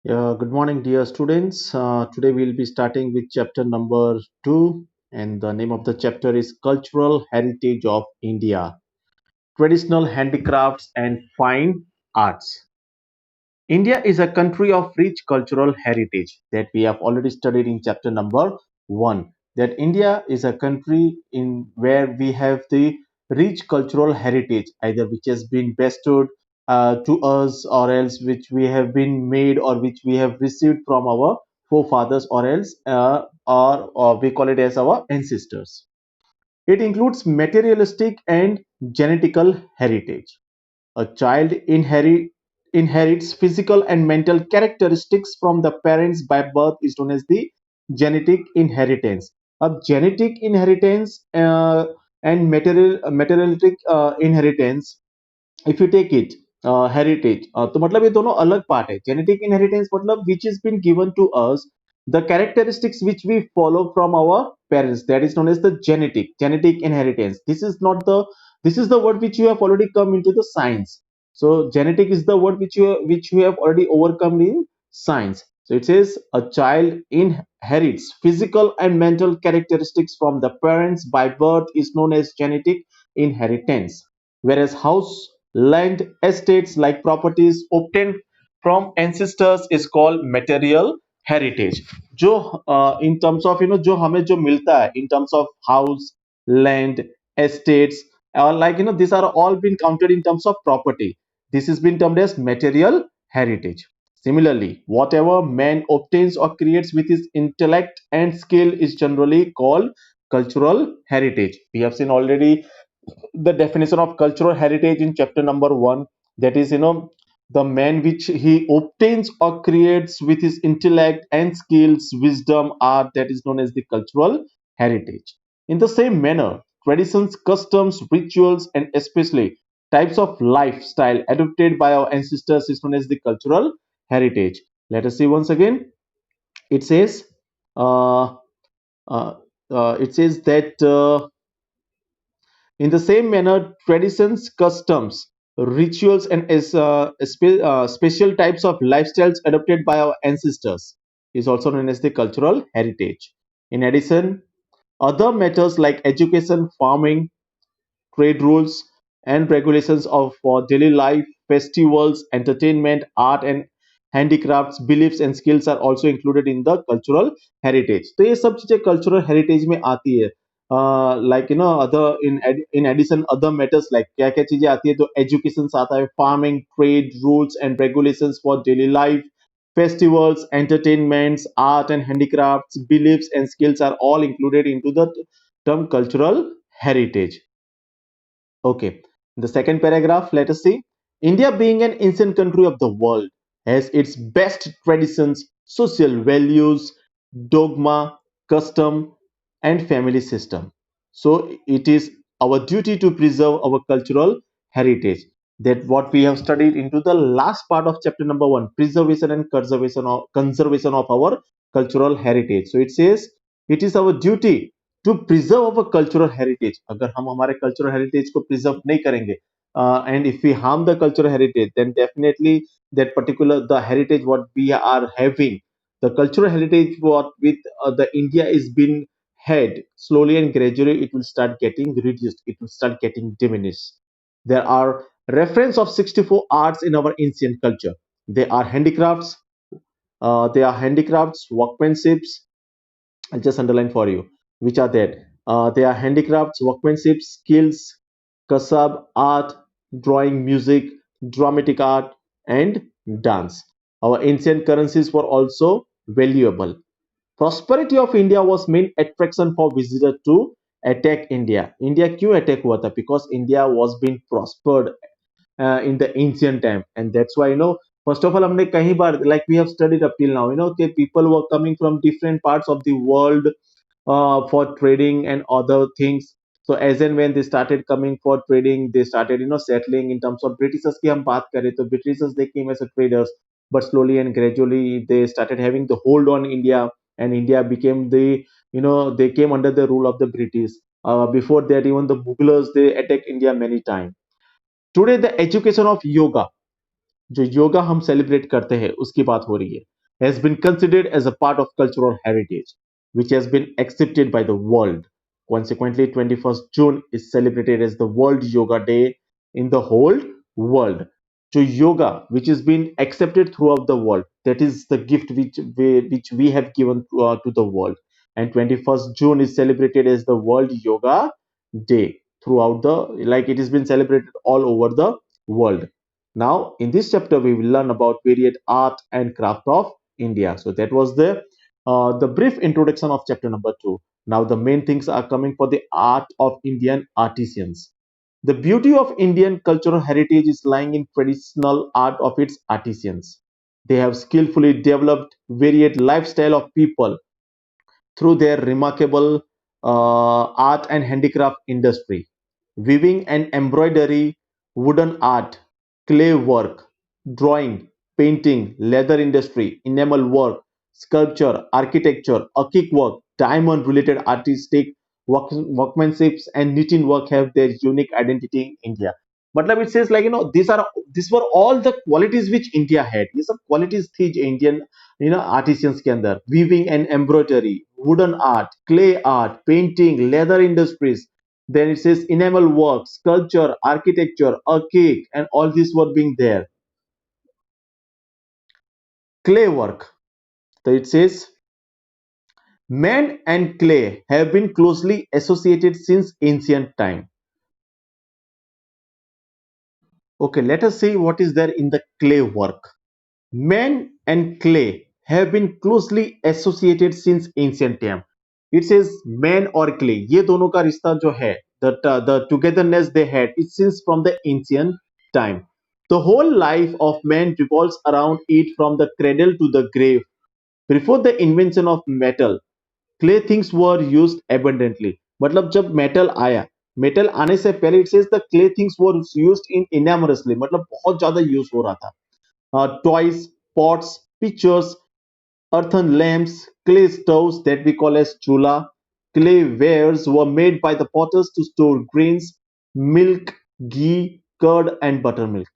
Good morning, dear students. Today we'll be starting with chapter number 2, and the name of the chapter is Cultural Heritage of India, Traditional Handicrafts and Fine Arts. India is a country of rich cultural heritage that we have already studied in chapter number 1. That India is a country in where we have the rich cultural heritage, either which has been bestowed to us or else which we have been made or which we have received from our forefathers or else or we call it as our ancestors. It includes materialistic and genetical heritage. A child inherits physical and mental characteristics from the parents by birth is known as the genetic inheritance. A genetic inheritance and materialistic inheritance, if you take it heritage, तो मतलब ये दोनों अलग part है. Genetic inheritance मतलब which has been given to us, the characteristics which we follow from our parents, that is known as the genetic inheritance. This is the word which you have already come into the science. So genetic is the word which you have already overcome in science. So it says a child inherits physical and mental characteristics from the parents by birth is known as genetic inheritance, whereas house, land, estates like properties obtained from ancestors is called material heritage. जो in terms of जो हमें जो मिलता है in terms of house, land, estates, or like these are all been counted in terms of property. This has been termed as material heritage. Similarly, whatever man obtains or creates with his intellect and skill is generally called cultural heritage. We have seen already the definition of cultural heritage in chapter number 1, that is the man which he obtains or creates with his intellect and skills, wisdom, art, that is known as the cultural heritage. In the same manner, traditions, customs, rituals, and especially types of lifestyle adopted by our ancestors is known as the cultural heritage. Let us see once again. It says uh, uh, it says that in the same manner, traditions, customs, rituals, and special types of lifestyles adopted by our ancestors is also known as the cultural heritage. In addition, other matters like education, farming, trade rules, and regulations of for daily life, festivals, entertainment, art, and handicrafts, beliefs, and skills are also included in the cultural heritage. तो ये सब चीजें cultural heritage में आती है. Like other in addition other matters like क्या क्या चीजें आती है, तो education आता है, farming, trade rules and regulations for daily life, festivals, entertainments, art and handicrafts, beliefs and skills are all included into the term cultural heritage. Okay. In the second paragraph, let us see. India, being an ancient country of the world, has its best traditions, social values, dogma, custom, and family system. So it is our duty to preserve our cultural heritage. That what we have studied into the last part of chapter number 1, preservation and conservation of our cultural heritage. So it says it is our duty to preserve our cultural heritage. अगर हम हमारे cultural heritage को preserve नहीं करेंगे and if we harm the cultural heritage then definitely that particular the heritage what we are having, the cultural heritage what with the India is been had slowly and gradually it will start getting reduced, it will start getting diminished. There are reference of 64 arts in our ancient culture. They are handicrafts, workmanships. I'll just underline for you which are that. They are handicrafts, workmanship, skills, kasab, art, drawing, music, dramatic art, and dance. Our ancient currencies were also valuable. Prosperity of India was main attraction for visitors to attack India. India क्यों attack हुआ था? Because India was being prospered in the ancient time, and that's why first of all हमने कहीं बार like we have studied up till now, that people were coming from different parts of the world for trading and other things. So as and when they started coming for trading, they started settling. In terms of Britishers की हम बात करें तो Britishers they came as a traders, but slowly and gradually they started having the hold on India, and India became the they came under the rule of the British. Before that, even the Mughlers they attacked India many times. Today, the education of yoga. जो योगा हम celebrate करते हैं उसकी बात हो रही है, has been considered as a part of cultural heritage which has been accepted by the world. Consequently, 21st June is celebrated as the World Yoga Day in the whole world. So yoga, which has been accepted throughout the world, that is the gift which we have given to the world. And 21st June is celebrated as the World Yoga Day throughout the, like, it has been celebrated all over the world. Now, in this chapter, we will learn about period art and craft of India. So that was the brief introduction of chapter number two. Now, the main things are coming for the art of Indian artisans. The beauty of Indian cultural heritage is lying in traditional art of its artisans. They have skillfully developed varied lifestyle of people through their remarkable art and handicraft industry. Weaving and embroidery, wooden art, clay work, drawing, painting, leather industry, enamel work, sculpture, architecture, acrylic work, diamond related artistic workmanships and knitting work have their unique identity in India. मतलब it says, like, these were all the qualities which India had. ये सब qualities थी जो Indian artisans के अंदर. Weaving and embroidery, wooden art, clay art, painting, leather industries, then it says enamel work, sculpture, architecture, a cake, and all these were being there. Clay work. So it says man and clay have been closely associated since ancient time. Okay, let us see what is there in the clay work. Man and clay have been closely associated since ancient time. It says man और clay, ये दोनों का रिश्ता जो है, the togetherness they had, it since from the ancient time. The whole life of man revolves around it from the cradle to the grave. Before the invention of metal, clay things were used abundantly. मतलब जब metal आया, metal आने से पहले it says the clay things were used in enormously, मतलब बहुत ज्यादा use हो रहा था. Toys, pots, pitchers, earthen lamps, clay stoves that we call as chula, clay wares were made by the potters to store grains, milk, ghee, curd, and buttermilk.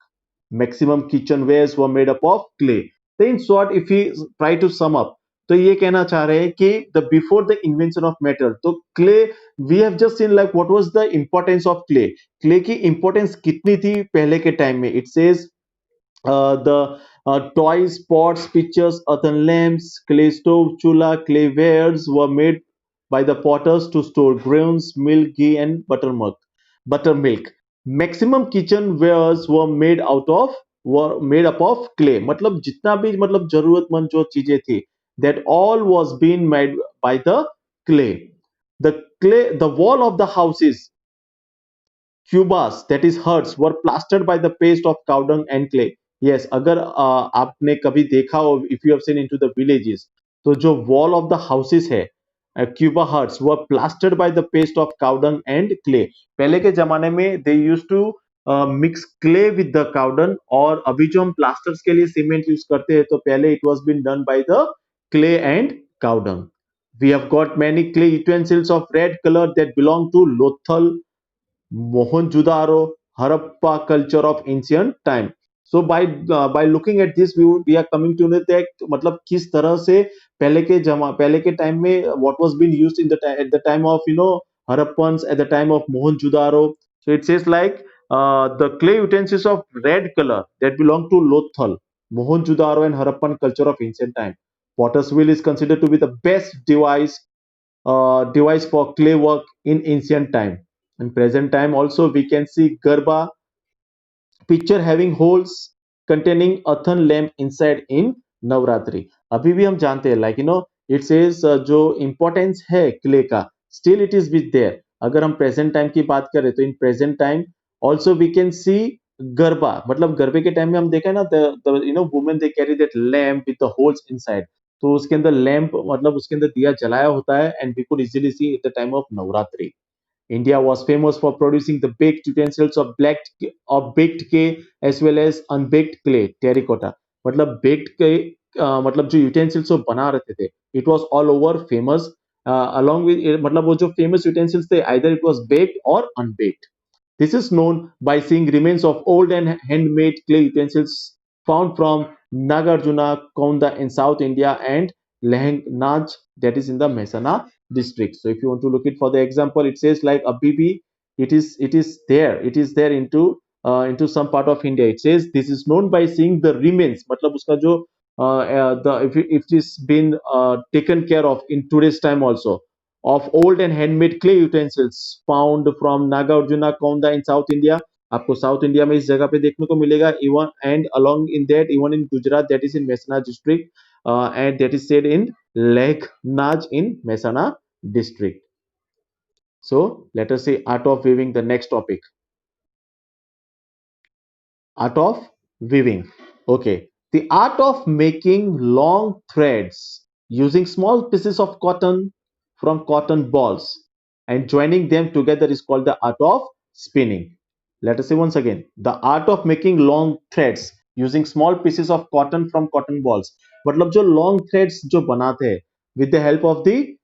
Maximum kitchenwares were made up of clay. So in short, if we try to sum up, तो ये कहना चाह रहे हैं कि the before the invention of metal, तो clay, we have just seen like what was the importance of clay. Clay की importance कितनी थी पहले के टाइम में. It says the toys, pots, pitchers, earthen lamps, clay stove, chula, clay wares were made by the potters to store grains, milk, ghee, and buttermilk. Buttermilk. Maximum kitchen wares were made up of clay. मतलब जितना भी मतलब जरूरतमंद जो चीजें थी, that all was being made by the clay. The wall of the houses, cubas, that is huts, were plastered by the paste of cow dung and clay. Yes, अगर आपने कभी देखा हो, if you have seen into the villages, तो जो wall of the houses है, cuba huts were plastered by the paste of cow dung and clay. पहले के जमाने में they used to mix clay with the cow dung, और अभी जो हम plasters के लिए सीमेंट यूज करते हैं, तो पहले it was been done by the clay and cow dung. We have got many clay utensils of red color that belong to Lothal, Mohenjo-daro, Harappa culture of ancient time. So by looking at this, we are coming to know that मतलब किस तरह से पहले के time में what was being used in the at the time of Harappans, at the time of Mohenjo-daro. So it says like the clay utensils of red color that belong to Lothal, Mohenjo-daro and Harappan culture of ancient time. Potter's wheel is considered to be the best device for clay work in ancient time. In present time also we can see Garba picture having holes containing earthen lamp inside in Navratri. अभी भी हम जानते हैं like it says जो importance है clay का still it is with there. अगर हम present time की बात करें तो in present time also we can see garba, मतलब गरबे के टाइम में हम देखा है ना, the women they carry that lamp with the holes inside. तो उसके अंदर लैंप मतलब उसके अंदर दिया जलाया होता है, and we could easily see at the time of Navratri. India was famous for producing the baked utensils of baked clay as well as unbaked clay, terracotta. मतलब baked clay मतलब जो utensils वो बना रहे थे, it was all over famous. Along with मतलब वो जो famous utensils थे, either it was baked or unbaked. This is known by seeing remains of old and handmade clay utensils found from Nagarjuna, Konda in South India, and Lehengnaj, that is in the Mehsana district. So if you want to look it for the example, it says like a BB, it is there into some part of India. It says this is known by seeing the remains, मतलब उसका जो the if it is been taken care of in today's time also, of old and handmade clay utensils found from Nagarjuna, Konda in South India. आपको south India में इस जगह पे देखने को मिलेगा, even and along in that, even in Gujarat, that is in Mehsana district, and that is said in Leghnaज in Mehsana district. So let us see art of weaving, the next topic. Art of weaving. Okay. The art of making long threads using small pieces of cotton from cotton balls and joining them together is called the art of spinning. Let us say once again, the art of making long threads using small pieces of cotton from cotton balls. मतलब जो long threads जो बनाते हैं with the help of the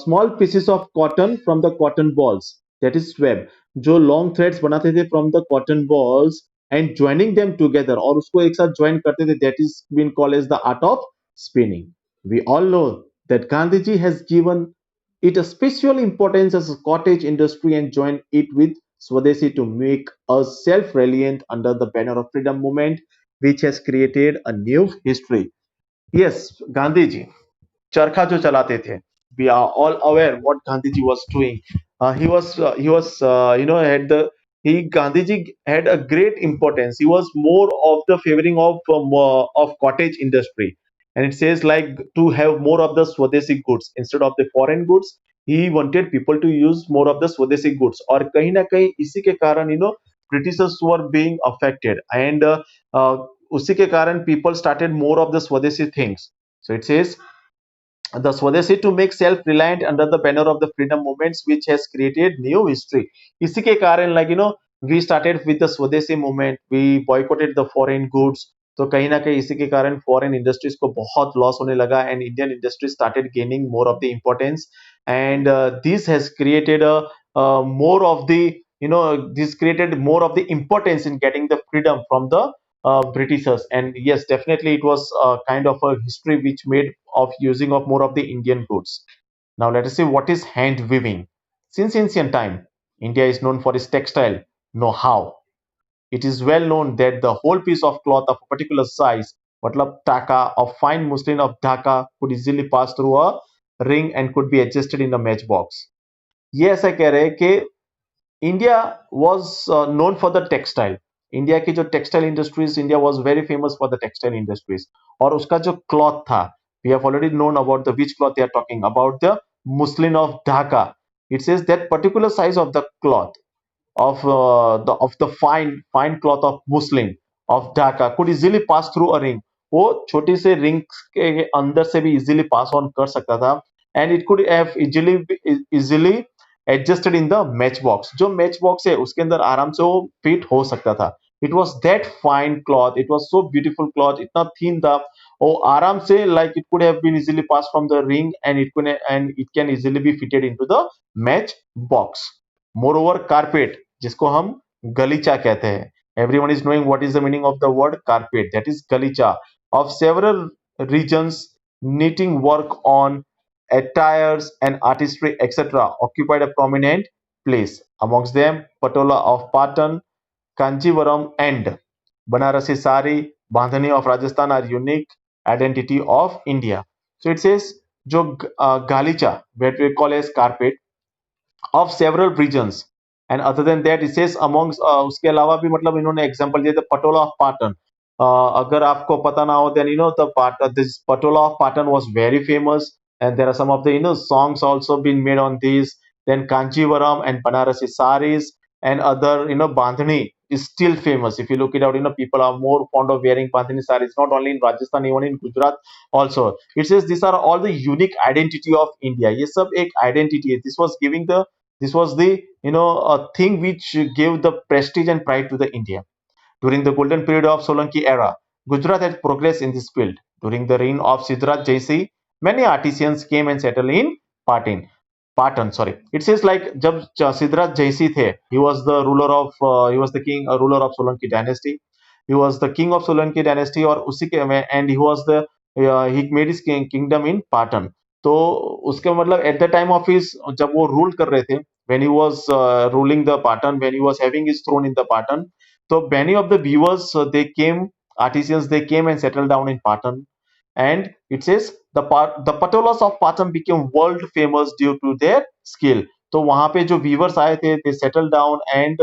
small pieces of cotton from the cotton balls, that is web. जो long threads बनाते थे from the cotton balls and joining them together, और उसको एक साथ join करते थे, that is been called as the art of spinning. We all know that Gandhiji has given it a special importance as a cottage industry and joined it with Swadeshi to make us self-reliant under the banner of freedom movement, which has created a new history. Yes, Gandhiji चरखा जो चलाते थे, we are all aware what Gandhiji was doing. He was had the he Gandhiji had a great importance. He was more of the favoring of cottage industry, and it says like to have more of the Swadeshi goods instead of the foreign goods. He wanted people to use more of the Swadeshi goods, और कहीं ना कहीं इसी के कारण Britishers were being affected, and उसी के कारण people started more of the Swadeshi things. So it says the Swadeshi to make self-reliant under the banner of the freedom movements, which has created new history. इसी के कारण we started with the Swadeshi movement, we boycotted the foreign goods. तो कहीं ना कहीं इसी के कारण foreign industries को बहुत loss होने लगा, and Indian industry started gaining more of the importance, and this has created a more of the this created more of the importance in getting the freedom from the Britishers. And yes, definitely it was kind of a history which made of using of more of the Indian goods. Now let us see what is hand weaving. Since ancient time, India is known for its textile know-how. It is well known that the whole piece of cloth of a particular size, matlab taka of fine muslin of Dhaka, could easily pass through a ring and could be adjusted in a matchbox. ये ऐसा कह रहे हैं कि India was known for the textile. India की जो textile industries, India was very famous for the textile industries. और उसका जो क्लॉथ था, we have already known about the which cloth they are talking about, the muslin of Dhaka. It says that particular size of the cloth of the fine cloth of muslin of Dhaka could easily pass through a ring. वो छोटी से ring के अंदर से भी easily pass on कर सकता था, and it could have easily adjusted in the match box. जो मैच बॉक्स है उसके अंदर आराम से वो फिट हो सकता था. It was that fine cloth, it was so beautiful cloth, इतना थीन था, वो आराम से like it could have been easily pass from the ring, and it can easily be fitted into the match box. More carpet, जिसको हम गलीचा कहते हैं, everyone is knowing what is the meaning of the word carpet, that is galicha, of several regions. Knitting work on attires and artistry etc occupied a prominent place. Amongst them patola of Patan, Kanjivaram and Banarasi sari, Bandhani of Rajasthan are unique identity of India. So it says जो galicha, what we call as carpet, of several regions, and other than that it says amongst उसके अलावा भी मतलब इन्होंने example दिया था Patola of Patan. अगर आपको पता ना हो, then this patola of Patan was very famous, and there are some of the songs also been made on these. Then Kanchivaram and Banarasi saris and other Bandhani is still famous. If you look it out, people are more fond of wearing Bandhani saris, not only in Rajasthan, even in Gujarat also. It says these are all the unique identity of India. ये सब एक identity है. This was the a thing which gave the prestige and pride to the India. During the golden period of Solanki era, Gujarat had progressed in this field. During the reign of Siddharth Jaisi, many artisans came and settled in Patan. Patan, sorry. It says like जब Siddharth Jaisi थे, he was the ruler of he was the king, a ruler of Solanki dynasty. he was the king of Solanki dynasty, और उसी के में and he was the he made his kingdom in Patan. तो उसके मतलब at the time of his जब वो rule कर रहे थे, when he was ruling the Patan, when he was having his throne in the Patan, so many of the viewers they came, artisans they came and settled down in Patan, and it says the patolas of Patan became world famous due to their skill. तो वहां पे जो viewers आए थे दे settle down and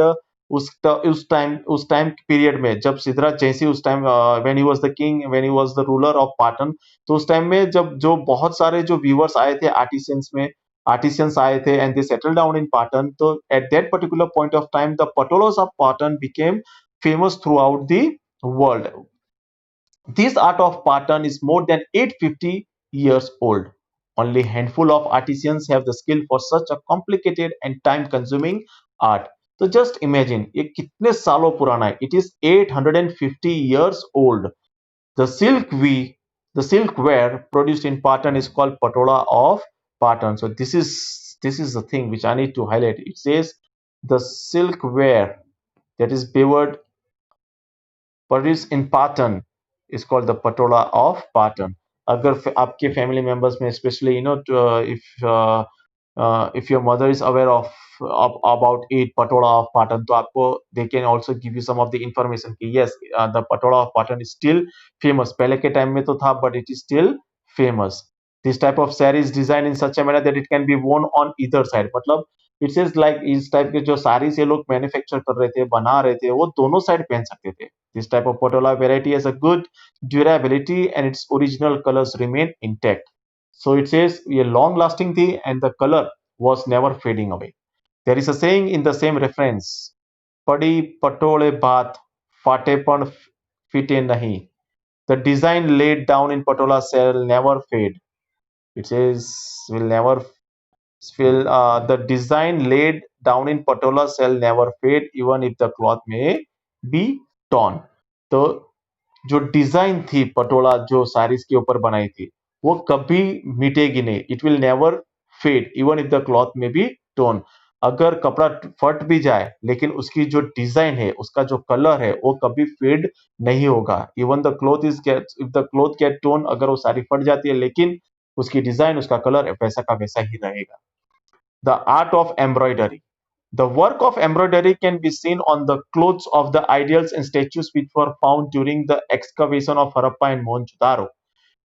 उस time period में जब सिद्धराज जयसिंह उस time when he was the king, when he was the ruler of Patan, तो उस टाइम में जब जो बहुत सारे जो व्यूवर्स आए थे आर्टिसियंस आए थे and they settle down in Patan, तो at that particular point of time the patolas of Patan became famous throughout the world. This art of Patan is more than 850 years old. Only a handful of artisans have the skill for such a complicated and time-consuming art. So just imagine, ये कितने सालों पुराना है? It is 850 years old. The the silkware produced in Patan is called Patola of Patan. So this is the thing which I need to highlight. It says the silkware that is bewered produced in Patan is called the Patola of Patan. अगर आपके family members में especially if your mother is aware of about it Patola of Patan, तो आपको they can also give you some of the information कि yes, the Patola of Patan is still famous. पहले के time में तो था but it is still famous. This type of saree is designed in such a manner that it can be worn on either side. मतलब it says like इस type के जो साड़ी से लोग मैन्युफैक्चर कर रहे थे, बना रहे थे, वो दोनों साइड पहन सकते थे. This type of patola variety has a good durability and its original colors remain intact. So it says a long lasting thing and the color was never fading away. There is a saying in the same reference, पड़ी पटोले बात फाटे पण फिटे नहीं. The design laid down in patola shall never fade. It says will never the design laid down in patola shall never fade even if the cloth may be torn. तो जो design थी पटोला जो साड़ीज के ऊपर बनाई थी वो कभी मिटेगी नहीं. It will never fade even if the cloth may be torn. अगर कपड़ा फट भी जाए लेकिन उसकी जो डिजाइन है, उसका जो कलर है, वो कभी फेड नहीं होगा. Even the cloth is get if the cloth get torn, अगर वो साड़ी फट जाती है लेकिन उसकी डिजाइन, उसका कलर वैसा का वैसा ही रहेगा. The art of embroidery. The work of embroidery can be seen on the clothes of the idols and statues which were found during the excavation of Harappa and Mohenjo-daro.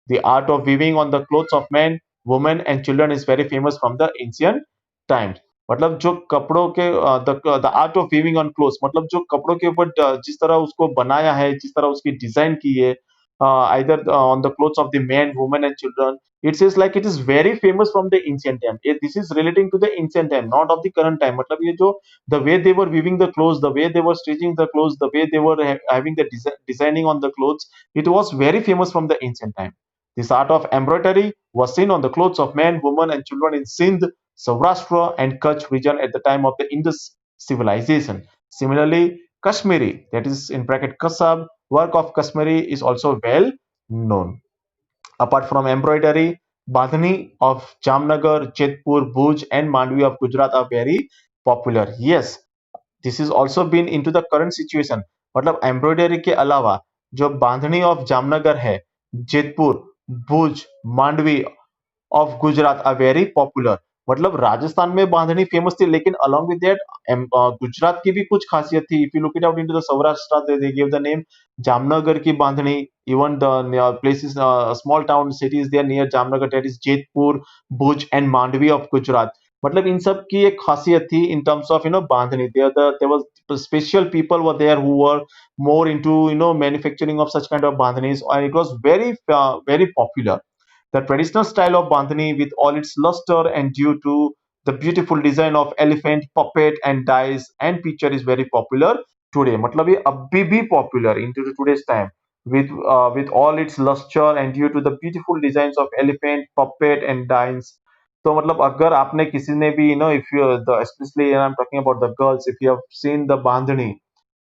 The art of weaving on the clothes of men, women and children is very famous from the ancient times. मतलब जो कपड़ों के the art of weaving on clothes, मतलब जो कपड़ों के ऊपर जिस तरह उसको बनाया है, जिस तरह उसकी डिजाइन की है, either on the clothes of the men, women and children, it says like it is very famous from the ancient time. This is relating to the ancient time, not of the current time. मतलब ये जो the way they were weaving the clothes, the way they were stitching the clothes, the way they were having the designing on the clothes, it was very famous from the ancient time. This art of embroidery was seen on the clothes of men, women and children in Sindh, Saurashtra and Kutch region at the time of the Indus civilization. Similarly, Kashmiri, that is in bracket Kasab, work of Kashmiri is also well known. Apart from embroidery, Badhani of Jamnagar, Jodhpur, Bhuj and Mandvi of Gujarat are very popular. Yes, this is also been into the current situation. मतलब embroidery के अलावा जो bandhani of Jamnagar है, Jetpur, Bhuj, Mandvi of Gujarat are very popular. मतलब राजस्थान में बांधनी famous थी लेकिन along with that Gujarat की भी कुछ खासियत थी. If you look it out into the Saurashtra, they gave the name Jamnagar की बांधनी. even the places, small town cities there near Jamnagar, that is Jetpur, Bhuj and Mandvi of Gujarat. मतलब इन सब की एक खासियत थी in terms of bandhani. There was special people were there who were more into manufacturing of such kind of bandhanis, and it was very popular. The traditional style of Bandhani, with all its luster and due to the beautiful design of elephant, puppet, and dice and picture, is very popular today. मतलब ये अभी भी popular into the today's time with all its luster and due to the beautiful designs of elephant, puppet, and dice. तो मतलब अगर आपने किसी ने भी if you especially I'm talking about the girls, if you have seen the bandhani,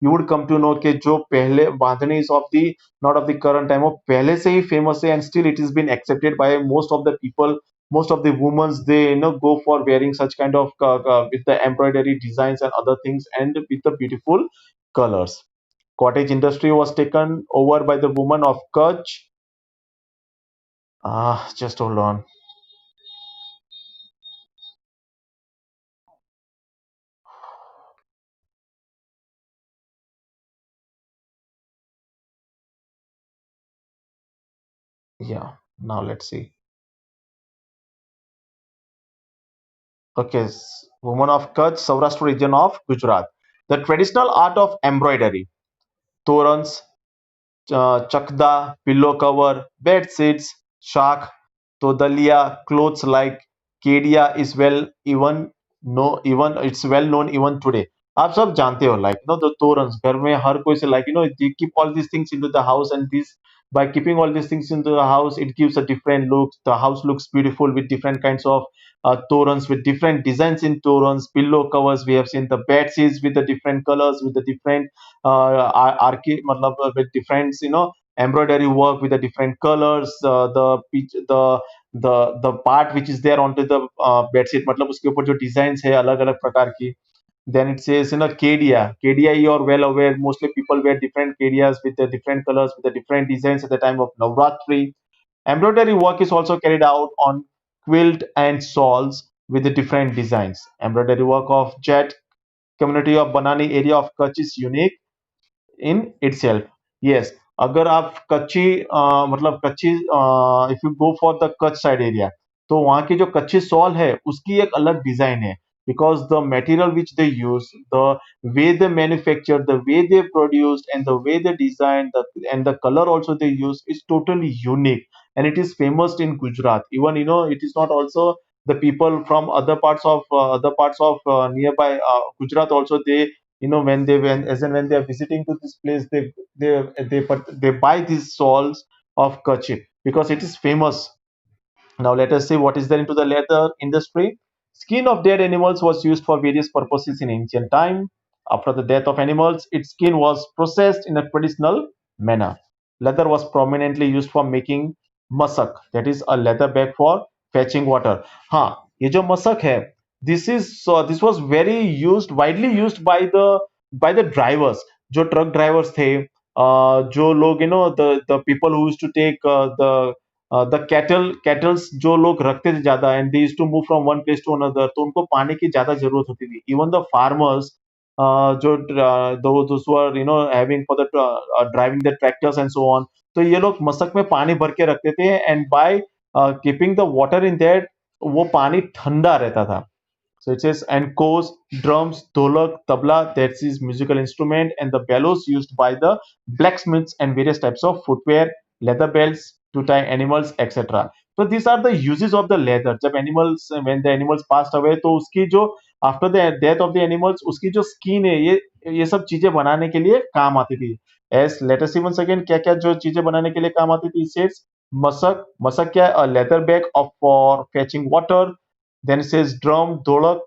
you would come to know कि जो पहले बांधनी is of the not of the current time, वो पहले से ही famous है and still it has been accepted by most of the people, most of the women. They go for wearing such kind of with the embroidery designs and other things and with the beautiful colors. Cottage industry was taken over by the women of Kutch. Just hold on. Yeah, now let's see. Okay, women of Kutch, Saurashtra region of Gujarat. The traditional art of embroidery, torans, chakda, pillow cover, bed sheets, shak, todalia, clothes like kedia is well even no even it's well known even today. आप सब जानते हो like the torans घर में हर कोई से like they keep all these things into the house, and this by keeping all these things into the house it gives a different look. The house looks beautiful with different kinds of torans, with different designs in torans, pillow covers. We have seen the bed sheets with the different colors, with the different मतलब with different embroidery work with the different colors. The part which is there onto the bedsheet मतलब उसके ऊपर जो designs है अलग अलग प्रकार की. Then it says kedia you are well aware, mostly people wear different kedias with the different colors, with the different designs at the time of Navratri. Embroidery work is also carried out on quilt and shawls with the different designs. Embroidery work of Jet community of Banani area of Kutch is unique in itself. Yes, अगर आप कच्ची मतलब कच्ची if you go for the Kutch side area, तो वहाँ की जो कच्ची सॉल है उसकी एक अलग डिजाइन है. Because the material which they use, the way they manufacture, the way they produced, and the way they design, and the color also they use is totally unique, and it is famous in Gujarat. Even it is not also the people from other parts of nearby Gujarat also they when as and when they are visiting to this place they buy these shawls of Kutch because it is famous. Now let us see what is there into the leather industry. Skin of dead animals was used for various purposes in ancient time. After the death of animals, its skin was processed in a traditional manner. Leather was prominently used for making masak, that is a leather bag for fetching water. हाँ, ये जो मशक है, this was very used, widely used by the drivers, जो truck drivers थे, जो लोग the people who used to take the cattles जो लोग रखते थे ज्यादा, and they used to move from one place to another, तो उनको पानी की ज्यादा जरूरत होती थी. Even the farmers जो those who are having for the driving the tractors and so on, तो ये लोग मशक में पानी भर के रखते थे, and by keeping the water in there वो पानी ठंडा रहता था. So it says, and kos, drums, dholak, tabla, that is musical instrument, and the bellows used by the blacksmiths and various types of footwear, leather belts to tie animals, etc. So these are the uses of the leather. जब animals when the animals passed away, तो उसकी जो after the death of the animals उसकी जो skin है ये सब चीजें बनाने के लिए काम आती थी. As let us see once again क्या क्या जो चीजें बनाने के लिए काम आती थी. It says मशक, मशक क्या है? A leather bag of for fetching water. Then it says drum, dholak,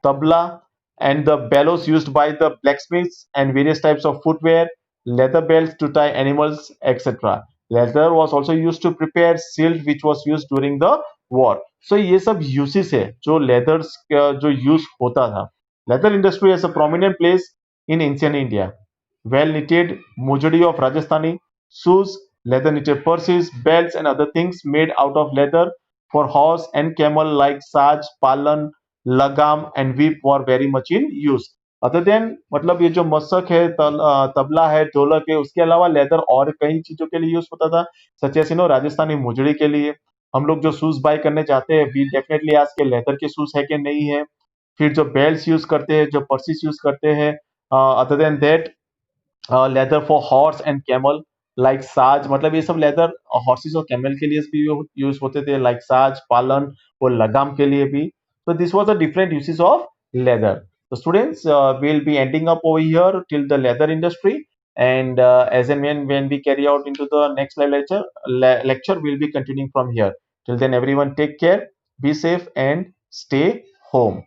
tabla, and the bellows used by the blacksmiths and various types of footwear, leather belts to tie animals, etc. Leather was also used to prepare shield which was used during the war. So ये सब uses है जो leathers का जो use होता था. Leather industry has a prominent place in ancient India. Well knitted mojadi of Rajasthani, shoes, leather knitted purses, belts, and other things made out of leather for horse and camel like saj, palan, लगाम and whip were very much in use. Other than मतलब ये जो मशक है तबला है ढोलक है उसके अलावा लेदर और कई चीजों के लिए यूज होता था. सच एस राजस्थानी मुजड़ी के लिए हम लोग जो शूज बाय करने जाते हैं वी डेफिनेटली आज के लेदर के शूज है कि नहीं है. फिर जो बेल्ट यूज करते हैं जो पर्सिस यूज करते हैं. Other than that leather for horse and camel like साज मतलब ये सब लेदर हॉर्सेस और कैमल के लिए भी यूज होते थे लाइक साज पालन और लगाम के लिए भी. So this was a different uses of leather. So students, we'll be ending up over here till the leather industry, and as and when we carry out into the next live lecture we'll be continuing from here. Till then, everyone take care, be safe, and stay home.